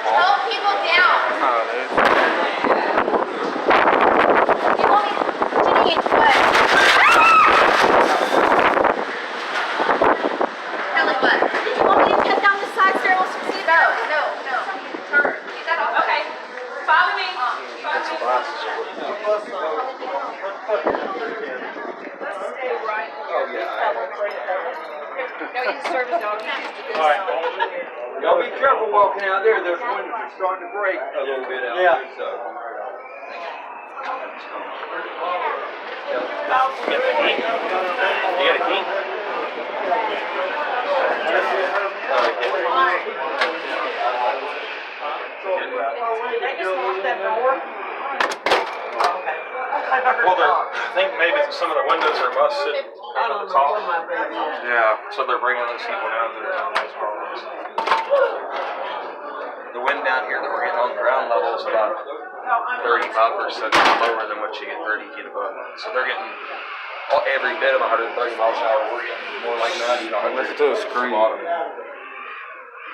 Tell people down. You want me to change what? Kelly, what? You want me to cut down the side stairwell so you see? No. Turn. Is that off? Okay. Follow me. Let's stay right. Oh, yeah. No, you serve as dog. All right. Y'all be careful walking out there. Those windows are starting to break a little bit out there. So. You got a key? Well, I think maybe some of the windows are busted up at the top. Yeah, so they're bringing those people down there. The wind down here that we're getting on ground level is about 35% lower than what you get 30 feet above. So they're getting every bit of 130 miles an hour. We're getting more like 90 to 100. Listen to a scream. Is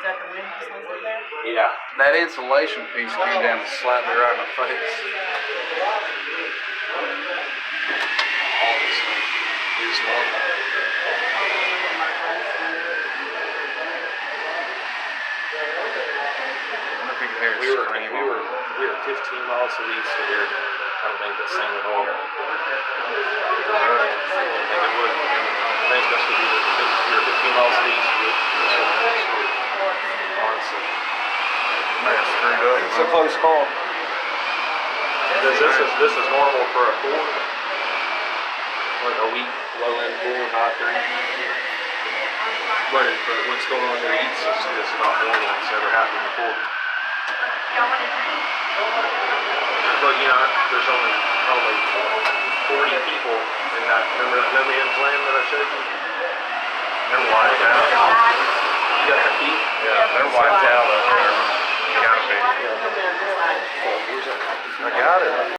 that the wind over there? Yeah. That insulation piece came down and slapped me right in the face. All this is normal. We were 15 miles to the east of here. I don't think that's the same at all. I think it would. I think this would be we were 15 miles to the east of it. Honestly. Man, screwed up. It's a close call. This is normal for a Ford. Like a weak low end Ford, high 3. But what's going on to the east is not normal. It's never happened before. But you know, there's only probably 40 people in that. Remember that no-man's land that I showed you? They're wiped out. You got the key? Yeah, they're wiped out up there. You gotta be. I got it.